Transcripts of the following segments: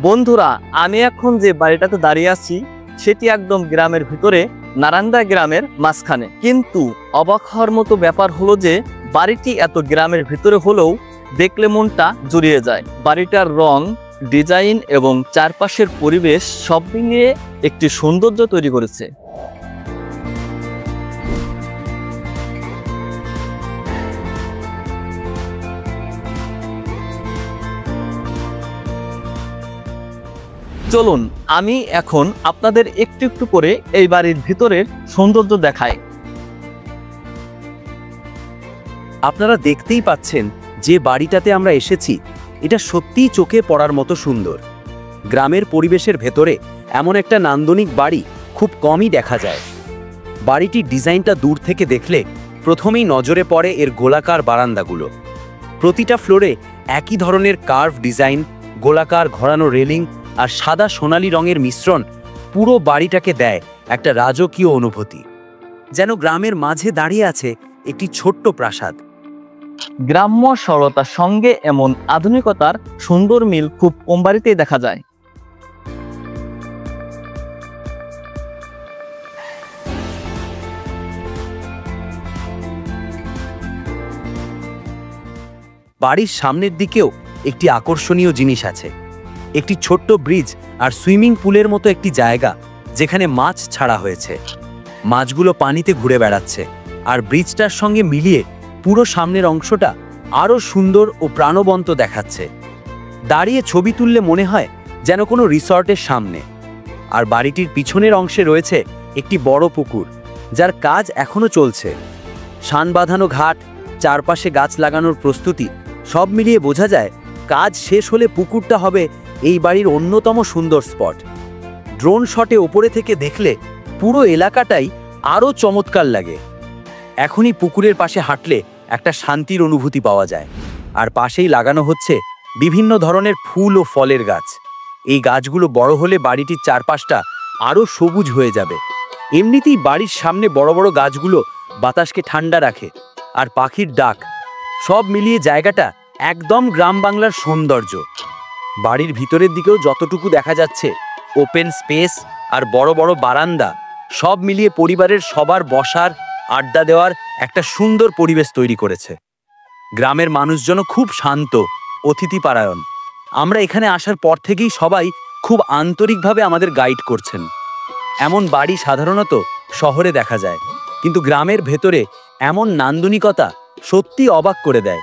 বন্ধুরা, আমি এখন যে বাড়িটাতে দাঁড়িয়ে আছি সেটি একদম গ্রামের ভিতরে, নারান্দা গ্রামের মাঝখানে। কিন্তু অবাক হওয়ার মতো ব্যাপার হলো যে বাড়িটি এত গ্রামের ভিতরে হলেও দেখলে মনটা জুড়িয়ে যায়। বাড়িটার রং, ডিজাইন এবং চারপাশের পরিবেশ সব মিলিয়ে একটি সৌন্দর্য তৈরি করেছে। চলুন আমি এখন আপনাদের একটু একটু করে এই বাড়ির ভিতরের সৌন্দর্য দেখাই। আপনারা দেখতেই পাচ্ছেন যে বাড়িটাতে আমরা এসেছি এটা সত্যিই চোখে পড়ার মতো সুন্দর। গ্রামের পরিবেশের ভেতরে এমন একটা নান্দনিক বাড়ি খুব কমই দেখা যায়। বাড়িটির ডিজাইনটা দূর থেকে দেখলে প্রথমেই নজরে পড়ে এর গোলাকার বারান্দাগুলো। প্রতিটা ফ্লোরে একই ধরনের কার্ভ ডিজাইন, গোলাকার ঘোরানো রেলিং আর সাদা সোনালি রঙের মিশ্রণ পুরো বাড়িটাকে দেয় একটা রাজকীয় অনুভূতি, যেন গ্রামের মাঝে দাঁড়িয়ে আছে একটি ছোট্ট প্রাসাদ। গ্রাম্য সরলতার সঙ্গে এমন আধুনিকতার সুন্দর মিল খুব কম বাড়িতেই দেখা যায়। বাড়ির সামনের দিকেও একটি আকর্ষণীয় জিনিস আছে, একটি ছোট্ট ব্রিজ আর সুইমিং পুলের মতো একটি জায়গা যেখানে মাছ ছাড়া হয়েছে। মাছগুলো পানিতে ঘুরে বেড়াচ্ছে আর ব্রিজটার সঙ্গে মিলিয়ে পুরো সামনের অংশটা আরও সুন্দর ও প্রাণবন্ত দেখাচ্ছে। দাঁড়িয়ে ছবি তুললে মনে হয় যেন কোনো রিসর্টের সামনে। আর বাড়িটির পিছনের অংশে রয়েছে একটি বড় পুকুর, যার কাজ এখনও চলছে। শান বাঁধানো ঘাট, চারপাশে গাছ লাগানোর প্রস্তুতি, সব মিলিয়ে বোঝা যায় কাজ শেষ হলে পুকুরটা হবে এই বাড়ির অন্যতম সুন্দর স্পট। ড্রোন শটে ওপরে থেকে দেখলে পুরো এলাকাটাই আরও চমৎকার লাগে। এখনই পুকুরের পাশে হাঁটলে একটা শান্তির অনুভূতি পাওয়া যায়। আর পাশেই লাগানো হচ্ছে বিভিন্ন ধরনের ফুল ও ফলের গাছ। এই গাছগুলো বড় হলে বাড়িটির চারপাশটা আরও সবুজ হয়ে যাবে। এমনিতেই বাড়ির সামনে বড় বড় গাছগুলো বাতাসকে ঠান্ডা রাখে। আর পাখির ডাক, সব মিলিয়ে জায়গাটা একদম গ্রাম বাংলার সৌন্দর্য। বাড়ির ভিতরের দিকেও যতটুকু দেখা যাচ্ছে ওপেন স্পেস আর বড় বড় বারান্দা, সব মিলিয়ে পরিবারের সবার বসার, আড্ডা দেওয়ার একটা সুন্দর পরিবেশ তৈরি করেছে। গ্রামের মানুষজন খুব শান্ত, অতিথিপরায়ণ। আমরা এখানে আসার পর থেকেই সবাই খুব আন্তরিকভাবে আমাদের গাইড করছেন। এমন বাড়ি সাধারণত শহরে দেখা যায়, কিন্তু গ্রামের ভেতরে এমন নান্দনিকতা সত্যি অবাক করে দেয়।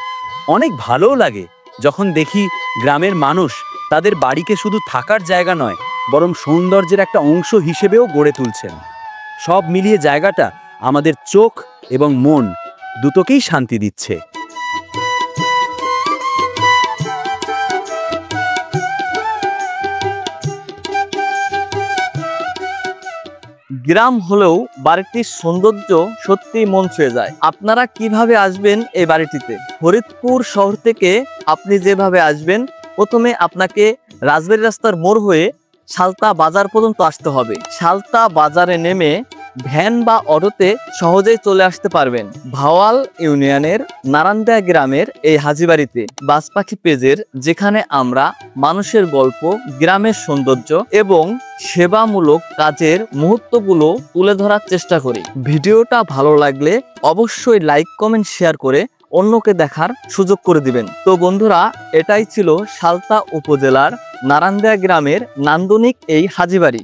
অনেক ভালোও লাগে যখন দেখি গ্রামের মানুষ তাদের বাড়িকে শুধু থাকার জায়গা নয়, বরং সৌন্দর্যের একটা অংশ হিসেবেও গড়ে তুলছেন। সব মিলিয়ে জায়গাটা আমাদের চোখ এবং মন দুটোকেই শান্তি দিচ্ছে। গ্রাম হলেও বাড়িটির সৌন্দর্য সত্যি মন ছুঁয়ে যায়। আপনারা কিভাবে আসবেন এই বাড়িটিতে? ফরিদপুর শহর থেকে আপনি যেভাবে আসবেন, প্রথমে আপনাকে রাজবাড়ী রাস্তার মোড় হয়ে সালতা বাজার পর্যন্ত আসতে হবে। সালতা বাজারে নেমে ভ্যান বা অটোতে সহজেই চলে আসতে পারবেন ভাওয়াল ইউনিয়নের নারান্দা গ্রামের এই হাজিবাড়িতে, বাজপাখি পেজের, যেখানে আমরা মানুষের গল্প, গ্রামের সৌন্দর্য এবং সেবামূলক কাজের মুহূর্তগুলো তুলে ধরার চেষ্টা করি। ভিডিওটা ভালো লাগলে অবশ্যই লাইক, কমেন্ট, শেয়ার করে অন্যকে দেখার সুযোগ করে দিবেন। তো বন্ধুরা, এটাই ছিল সালতা উপজেলার নারান্দা গ্রামের নান্দনিক এই হাজিবাড়ি।